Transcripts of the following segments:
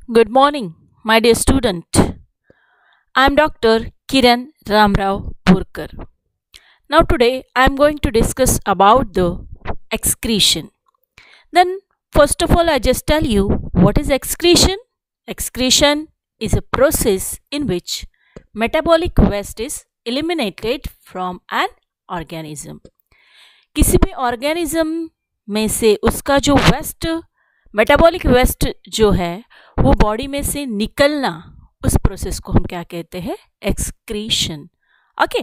Good morning, my dear student. I am Dr. Kiran Ramrao Purkar. Now today I am going to discuss about the excretion. Then first of all I just tell you what is excretion. Excretion is a process in which metabolic waste is eliminated from an organism. किसी भी organism में से उसका जो waste metabolic waste जो है वो body में से निकलना, उस प्रोसेस को हम क्या कहते हैं? Excretion. Okay,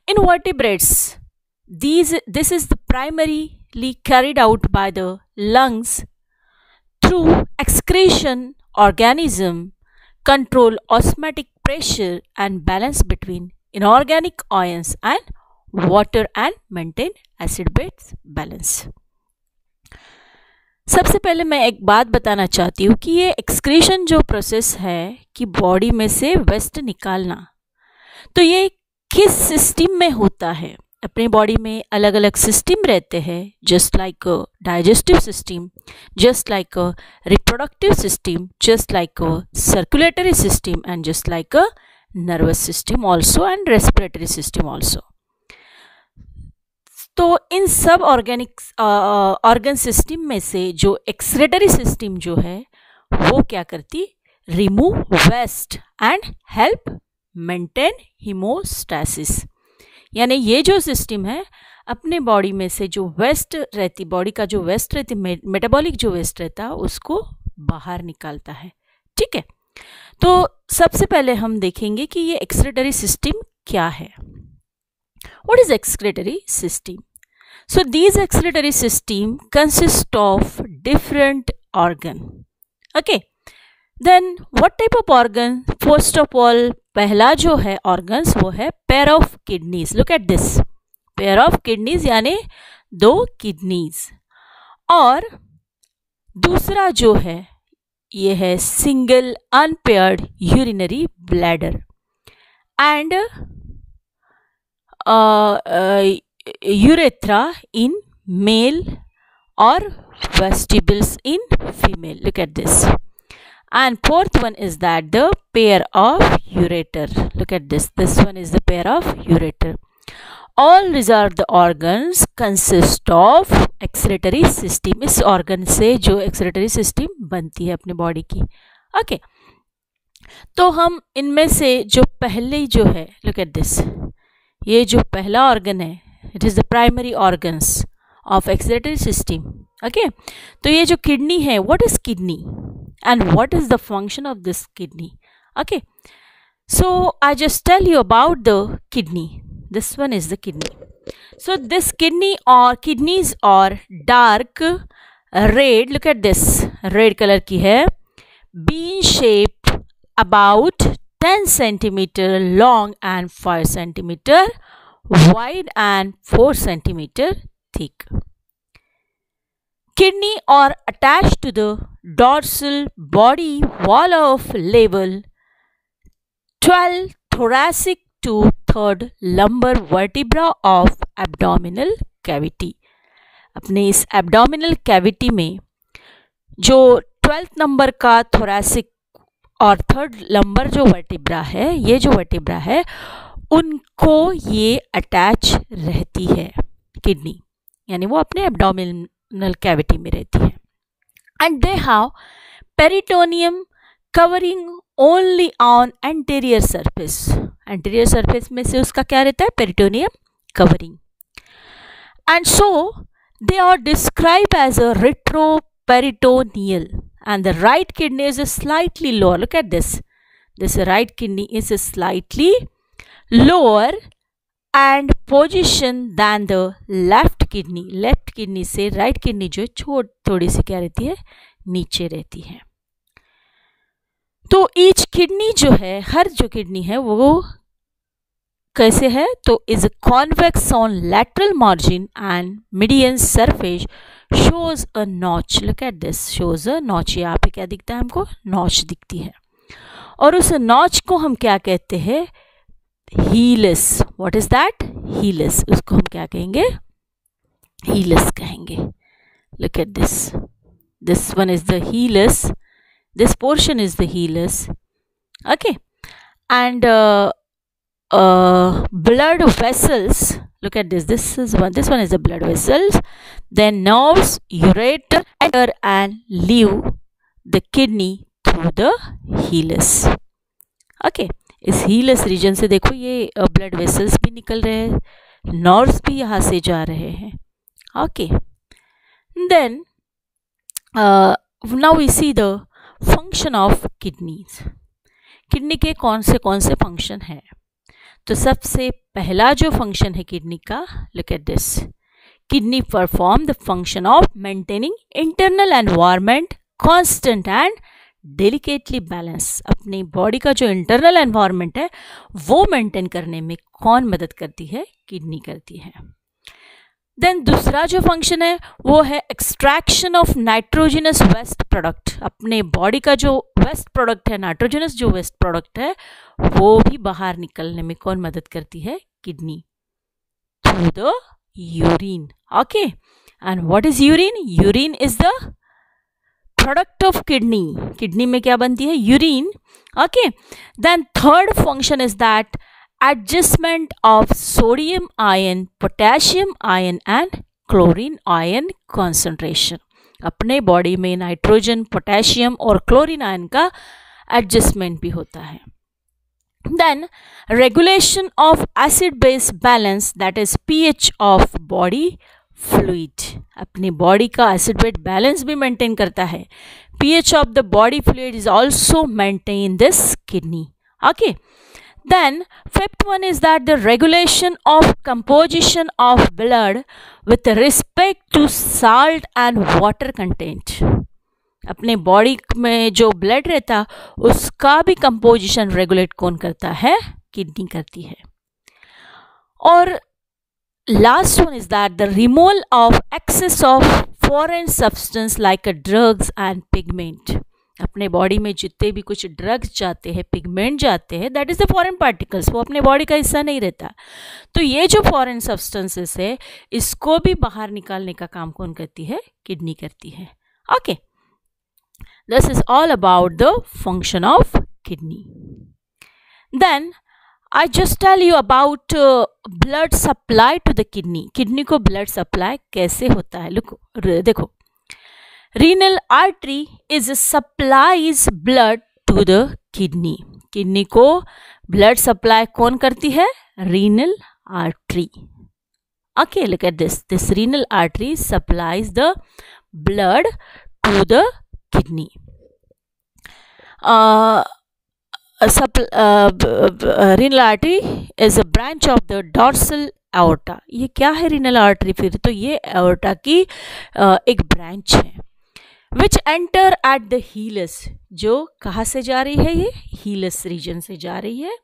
in vertebrates this is the primarily carried out by the lungs. Through excretion organism control osmotic pressure and balance between inorganic ions and water and maintain acid base balance. सबसे पहले मैं एक बात बताना चाहती हूँ कि ये एक्सक्रीशन जो प्रोसेस है कि बॉडी में से वेस्ट निकालना, तो ये किस सिस्टम में होता है? अपनी बॉडी में अलग अलग सिस्टम रहते हैं, just like digestive system, just like reproductive system, just like circulatory system and just like nervous system also and respiratory system also. तो इन सब ऑर्गन सिस्टम में से जो एक्सक्रीटरी सिस्टम जो है वो क्या करती? Remove waste and help maintain homeostasis. यानी ये जो सिस्टम है अपने बॉडी में से जो वेस्ट रहती, बॉडी का जो वेस्ट रहती, मेटाबॉलिक जो वेस्ट रहता है उसको बाहर निकालता है. ठीक है, तो सबसे पहले हम देखेंगे कि ये एक्सक्रीटरी सिस्टम क्या है. What is excretory system? So these excretory system consist of different organ. Okay. Then what type of organ? First of all, पहला जो है organs वो है pair of kidneys. Look at this. Pair of kidneys यानी 2 kidneys. और दूसरा जो है ये है single unpaired urinary bladder. And urethra in male or vestibules in female. Look at this. And fourth one is that the pair of ureter. Look at this. This one is the pair of ureter. All these are the organs consist of excretory system. इस organ से जो excretory system बनती है अपने body की. Okay. तो हम इनमें से जो पहले जो है, look at this. ये जो पहला ऑर्गन है, it is the primary organs of excretory system. Okay, तो ये जो किडनी है, what is kidney and what is the function of this kidney? Okay, so I just tell you about the kidney. This one is the kidney. So this kidney और kidneys और dark red, look at this, red colour की है, bean shape about 10 centimeter long and 5 centimeter wide and 4 centimeter thick. Kidney are attached to the dorsal body wall of level 12 thoracic to 3rd lumbar vertebra of abdominal cavity. अपने इस abdominal cavity में जो 12th number का thoracic और 3rd lumbar जो vertebra है, ये जो वर्टिब्रा है उनको ये अटैच रहती है किडनी, यानी वो अपने एब्डोमिनल कैविटी में रहती है. And they have peritoneum covering only on anterior surface. Anterior surface में से उसका क्या रहता है? Peritoneum covering. And so they are describe as a retroperitoneal. And the right kidney is slightly lower. Look at this. This right kidney is slightly lower and position than the left kidney. Left kidney से right kidney जो है थोड़ी सी क्या रहती है? नीचे रहती है. तो each kidney जो है, हर जो kidney है वो कैसे है? तो is convex on lateral margin and median surface shows a notch. Look at this, shows a notch. यहाँ पे क्या दिखता है हमको? नॉच दिखती है. और उस नॉच को हम क्या कहते हैं? Hilus. What is that? Hilus. उसको हम क्या कहेंगे? हीलस कहेंगे. Look at this. This one is the helix This portion is the hilus. Okay, and blood vessels. Look at this. This one is the blood vessels. Then nerves, ureter, enter and leave the kidney through the hilus. Okay, इस हीलस reason से देखो ये blood vessels भी निकल रहे हैं, nerves भी यहाँ से जा रहे हैं. Okay, then now we see the function of kidneys. Kidney के कौन से फंक्शन है? तो सबसे पहला जो फंक्शन है किडनी का, look at this. Kidney perform the function of maintaining internal environment constant and delicately balance. अपनी बॉडी का जो इंटरनल एनवायरनमेंट है वो मेंटेन करने में कौन मदद करती है? किडनी करती है. देन दूसरा जो फंक्शन है वो है extraction of nitrogenous waste product. अपने बॉडी का जो वेस्ट प्रोडक्ट है, नाइट्रोजनस जो वेस्ट प्रोडक्ट है, वो भी बाहर निकलने में कौन मदद करती है? Kidney, through the urine. Okay, and what is urine? Urine is the product of kidney. Kidney में क्या बनती है? Urine. Okay, then third function is that adjustment of sodium ion, potassium ion and chlorine ion concentration. अपने body में nitrogen, potassium और chlorine ion का adjustment भी होता है. Then regulation of acid base balance, that is pH of body fluid. अपनी body का acid base balance भी मेंटेन करता है. PH of the body fluid is also maintain this kidney. Okay, then fifth one is that the regulation of composition of blood with respect to salt and water content. अपने body में जो blood रहता उसका भी composition regulate कौन करता है? Kidney करती है. और last one is that the removal of excess of foreign substance like drugs and pigment. अपने बॉडी में जितने भी कुछ ड्रग्स जाते हैं, पिगमेंट जाते हैं, that is the foreign particles. वो अपने बॉडी का हिस्सा नहीं रहता. तो ये जो फॉरेन सब्सटेंसेस है इसको भी बाहर निकालने का काम कौन करती है? किडनी करती है. Okay, this is all about the function of kidney. Then I just tell you about blood supply to the kidney. Kidney को ब्लड सप्लाई कैसे होता है? लुक, देखो, renal artery is supplies blood to the kidney. Kidney को blood supply कौन करती है? renal artery. Okay, look at this. This renal artery supplies the blood to the kidney. Renal artery is a branch of the dorsal aorta. ये क्या है renal artery? फिर तो ये aorta की एक ब्रांच है. Which enter at the hilus. जो कहाँ से जा रही है? ये हीलस रीजन से जा रही है.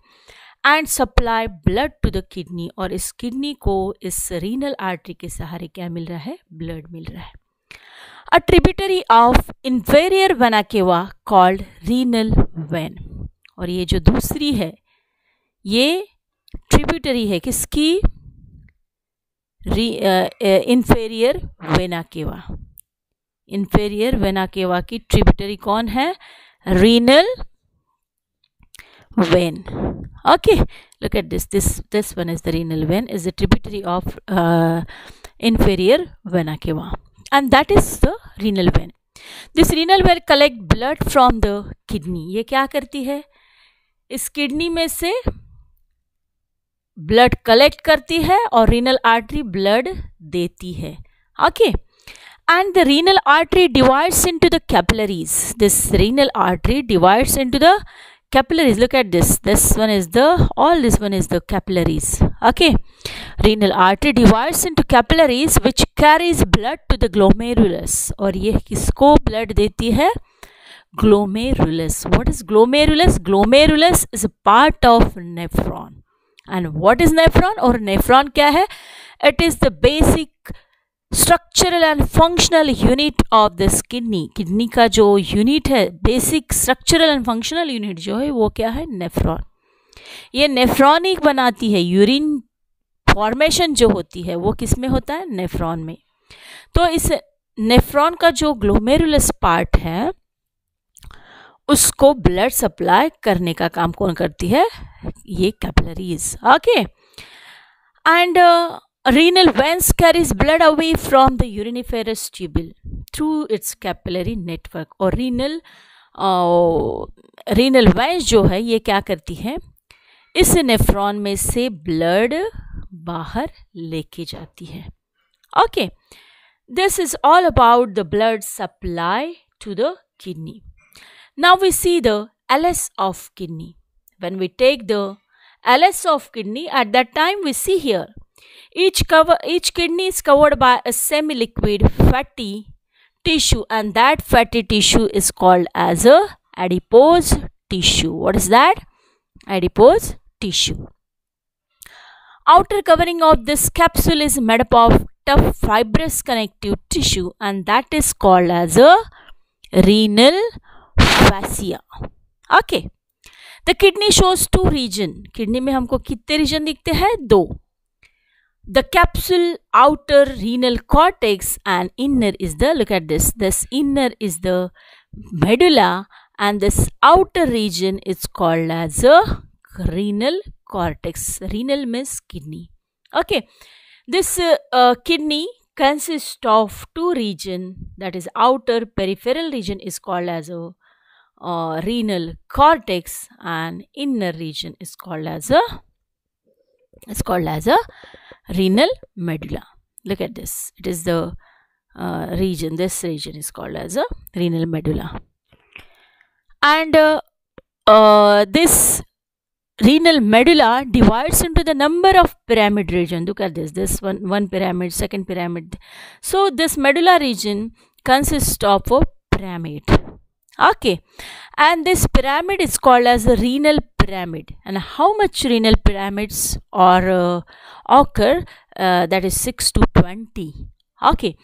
And supply blood to the kidney. और इस किडनी को इस रीनल आर्टरी के सहारे क्या मिल रहा है? ब्लड मिल रहा है. A tributary of inferior vena cava called renal vein. और ये जो दूसरी है ये ट्रिब्यूटरी है किसकी? Inferior vena cava. Inferior vena cava की ट्रिब्यूटरी कौन है? Renal vein. Okay, look at this one is the renal vein, is the tributary of inferior vena cava, and that is the renal vein. This renal vein collect blood from the kidney. ये क्या करती है? इस kidney में से blood collect करती है और रीनल आर्टरी ब्लड देती है. Okay, and the renal artery divides into the capillaries. This renal artery divides into the capillaries. Look at this. This one is the capillaries. Okay, renal artery divides into capillaries which carries blood to the glomerulus. और ये किसको blood देती है? Glomerulus. What is glomerulus? Glomerulus is a part of nephron. And what is nephron? और nephron क्या है? It is the basic structural and functional unit of this kidney. Kidney का जो यूनिट है, basic structural and functional unit जो है वो क्या है? नेफ्रॉन. ये नेफ्रॉन ही बनाती है. यूरिन फॉर्मेशन जो होती है वो किस में होता है? नेफ्रॉन में. तो इस नेफ्रॉन का जो ग्लोमेरुलस पार्ट है उसको ब्लड सप्लाई करने का काम कौन करती है? ये capillaries. Okay. And renal veins carries blood away from the uriniferous tubule through its capillary network. और renal veins जो है ये क्या करती है? इस नेफ्रॉन में से ब्लड बाहर लेके जाती है. Okay. This is all about the blood supply to the kidney. Now we see the LS of kidney. When we take the LS of kidney, at that time we see here each kidney is covered by a semi-liquid fatty tissue, and that fatty tissue is called as a adipose tissue. What is that? Adipose tissue. Outer covering of this capsule is made up of tough fibrous connective tissue, and that is called as a renal fascia. Okay. The kidney shows two region. Kidney में हमको कितने region दिखते हैं? दो. The capsule, outer renal cortex, and inner is the, look at this, this inner is the medulla, and this outer region is called as a renal cortex. Renal means kidney. Okay. This kidney consists of two regions, that is outer peripheral region is called as a renal cortex, and inner region is called as a renal medulla. Look at this. It is the region. This region is called as a renal medulla. And this renal medulla divides into the number of pyramid region. Look at this. This one pyramid, second pyramid. So this medulla region consists of a pyramid. Okay. And this pyramid is called as a renal pyramid. And how much renal pyramids are occur? That is 6 to 20. Okay.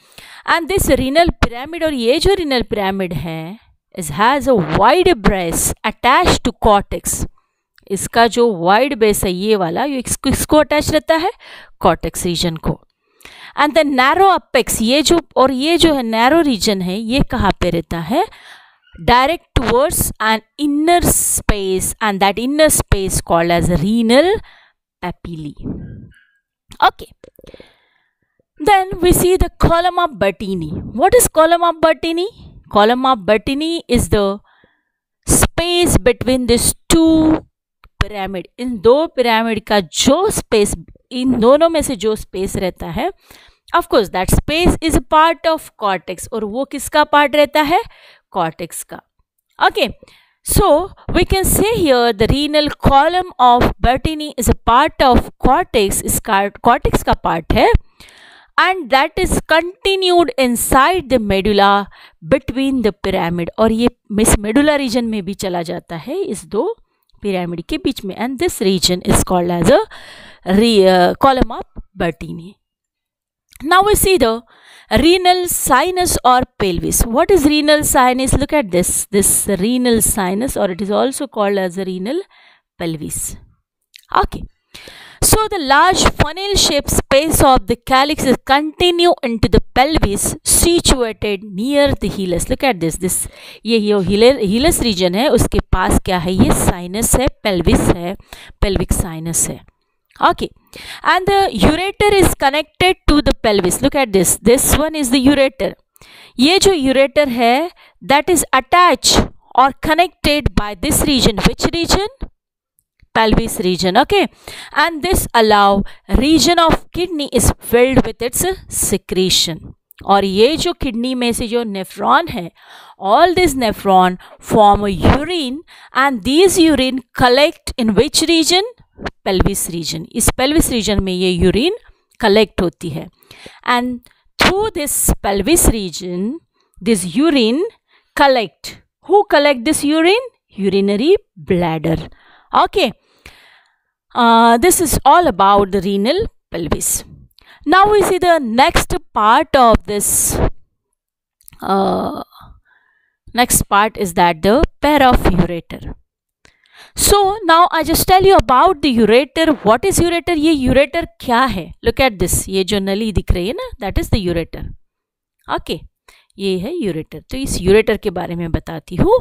And this renal pyramid, और ये जो renal pyramid है, has a wide base attached to cortex. इसका जो wide base है ये वाला, ये किसको अटैच रहता है? cortex region को. And the narrow apex, ये जो है narrow region है, ये कहाँ पे रहता है? Direct towards an inner space, and that inner space called as renal papillae. Okay. Then we see the column of Bertini. What is column of Bertini? Column of Bertini is the space between these two pyramid. इन दो pyramid का जो space, इन दोनों में से जो space रहता है, of course that space is a part of cortex. और वो किसका part रहता है? Cortex का. Okay. So we can say here the renal column of Bertini is a part of cortex. इस cortex का part है, and that is continued inside the medulla between the pyramid. और ये इस medulla region में भी चला जाता है इस दो pyramid के बीच में, and this region is called as a column of Bertini. Now we see the renal sinus or pelvis. What is renal sinus? Look at this. This renal sinus, or it is also called as a renal pelvis. Okay. So the large funnel-shaped space of the calyx is continue into the pelvis, situated near the hilus. Look at this. This ये hilus region है, उसके पास क्या है? ये sinus है, pelvis है, pelvic sinus है. Okay. And the ureter is connected to the pelvis. Look at this. This one is the ureter. ये जो ureter है, that is attached or connected by this region. Which region? Pelvis region. Okay. And this allow region of kidney is filled with its secretion. और ये जो kidney में से जो nephron है, all these nephron form a urine, and these urine collect in which region? Pelvis region. इस pelvis region में ये urine collect होती है, and through this pelvis region this urine collect. Who collect this urine? Urinary bladder. Okay. This is all about the renal pelvis. Now we see the next part of this. Next part is that the pair of ureter. So now I just tell you about the ureter. What is ureter? ये ureter क्या है? Look at this. ये जो नली दिख रही है ना, that is the ureter. Okay. ये है यूरेटर। तो इस यूरेटर के बारे में बताती हूँ।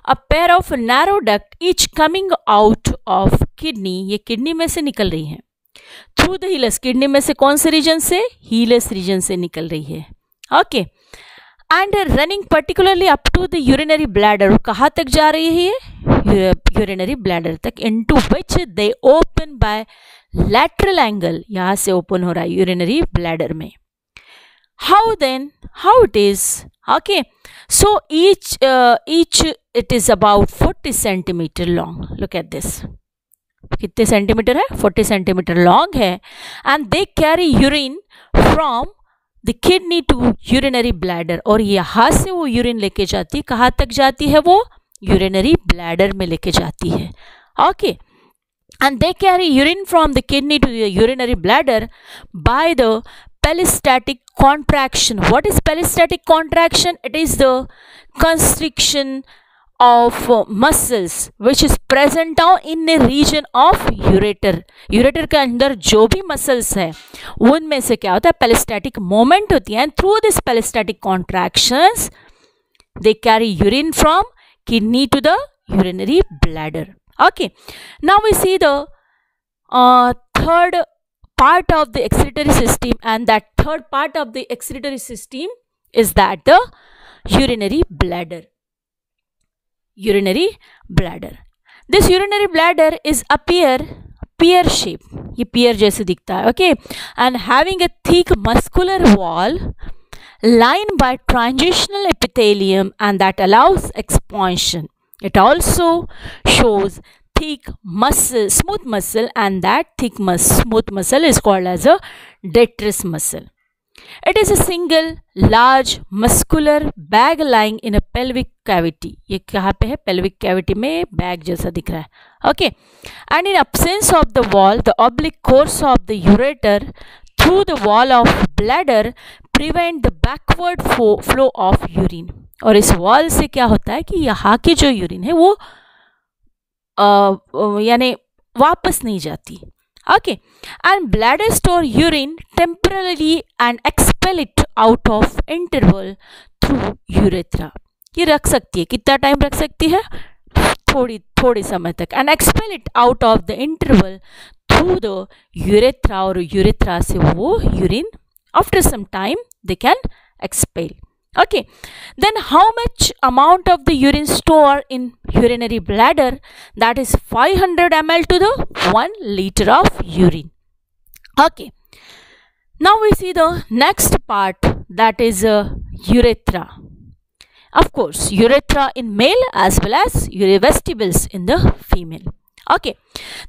A pair of narrow duct each coming out of kidney, ये किडनी में से निकल रही है। थ्रू द हीलस, किडनी में से कौन से रीजन से? हीलस रीजन से निकल रही है। Okay, and running particularly up to the urinary bladder, कहाँ तक जा रही है ये? यूरिनरी ब्लैडर तक, into which they open by lateral angle, यहाँ से ओपन हो रहा है यूरिनरी ब्लैडर में। How then? How it is? Okay, so each it is about 40 centimeter long. Look at this. कितने सेंटीमीटर है? 40 सेंटीमीटर लॉन्ग है। And they carry urine from the kidney to urinary bladder, और यहाँ से वो urine लेके जाती है, कहाँ तक जाती है वो? यूरिनरी ब्लैडर में लेके जाती है। Okay, and they carry urine from the kidney to the urinary bladder by the peristaltic contraction. What is peristaltic contraction? It is the constriction of muscles which is present now in the region of ureter. ureter के अंदर जो भी muscles है उनमें से क्या होता है? peristaltic movement होती है, and through this peristaltic contractions they carry urine from kidney to the urinary bladder. Okay, now we see the third part of the excretory system, and that third part of the excretory system is that the urinary bladder. Urinary bladder. This urinary bladder is pear shape. ये pear जैसे दिखता है, okay, and having a thick muscular wall lined by transitional epithelium, and that allows expansion. It also shows thick muscle, smooth muscle, and that thick smooth muscle is called as a detritus muscle. It is a single large muscular bag lying in a pelvic cavity. ये कहाँ पे है? pelvic cavity में bag जैसा दिख रहा है। Okay, and in absence of the wall, the oblique course of the ureter through the wall of bladder prevent the backward flow of urine. और इस wall से क्या होता है कि यहाँ की जो यूरिन है वो यानी वापस नहीं जाती। Okay, and bladder store urine temporarily and expel it out of interval through urethra. ये रख सकती है, कितना टाइम रख सकती है? थोड़ी समय तक, and expel it out of the interval through the urethra, और यूरेथ्रा से वो urine after some time they can expel. Okay, then how much amount of the urine stored in urinary bladder? That is 500 ml to the 1 liter of urine. Okay, now we see the next part, that is urethra. Of course, urethra in male as well as vestibules in the female. Okay,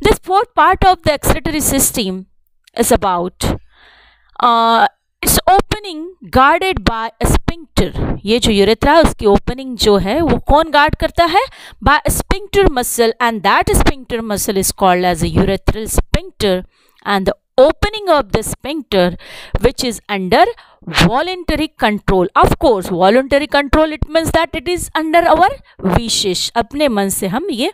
this fourth part of the excretory system is about its opening guarded by a sphincter. ये जो urethra है उसकी opening जो है वो कौन guard करता है? by a sphincter muscle, and that sphincter muscle is called as a urethral sphincter, and the opening of the sphincter which is under voluntary control. Of course, voluntary control, it means that it is under our wishes. अपने मन से हम ये,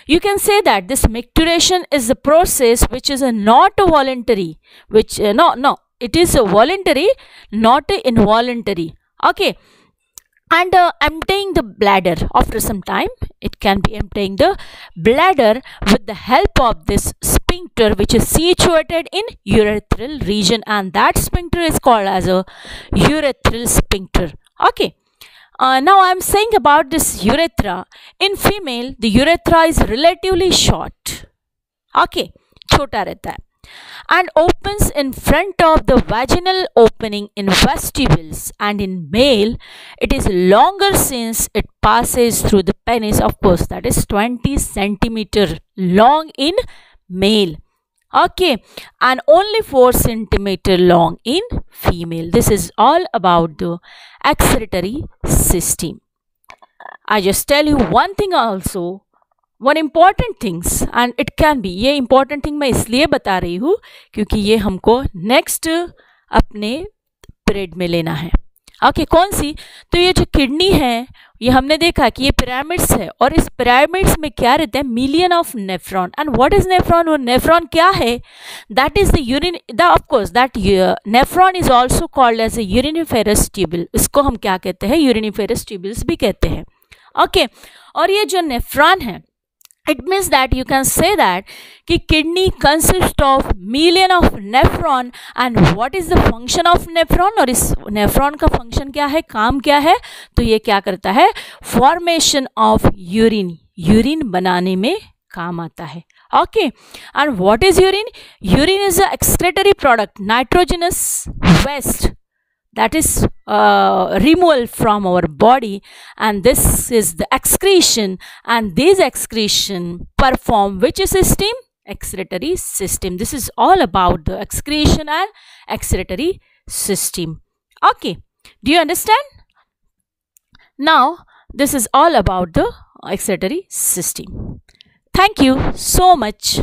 you can say that this micturition is a process which is not voluntary, which no, it is voluntary, not involuntary. Okay, and emptying the bladder after some time, it can be emptying the bladder with the help of this sphincter which is situated in urethral region, and that sphincter is called as a urethral sphincter. Okay, now I am saying about this urethra. In female, the urethra is relatively short. Okay, छोटा रहता है, and opens in front of the vaginal opening in vestibules, and in male it is longer since it passes through the penis. Of course, that is 20 centimeter long in male. Okay, and only 4 centimeter long in female. This is all about the excretory system. I just tell you one thing also, one important things, and it can be, ये important thing मैं इसलिए बता रही हूँ क्योंकि ये हमको next अपने पीरियड में लेना है. ओके, कौन सी? तो ये जो किडनी है, ये हमने देखा कि ये पिरामिड्स है, और इस पिरामिड्स में क्या रहते हैं? Million of nephron. And what is nephron? वो नेफ्रॉन क्या है? That is the urine, of course that nephron is also called as a uriniferous tubule. इसको हम क्या कहते हैं? यूरिनिफेरस ट्यूबल्स भी कहते हैं. ओके, और ये जो नेफ्रॉन है, it means that you can say that कि kidney consists of million of nephron. and what is the function of nephron? और इस nephron का function क्या है, काम क्या है? तो ये क्या करता है? formation of urine, urine बनाने में काम आता है. Okay, and what is urine? Urine is a excretory product, nitrogenous waste that is removal from our body, and this is the excretion, and these excretion perform which system? Excretory system. This is all about the excretion and excretory system. Okay, do you understand? Now this is all about the excretory system. Thank you so much.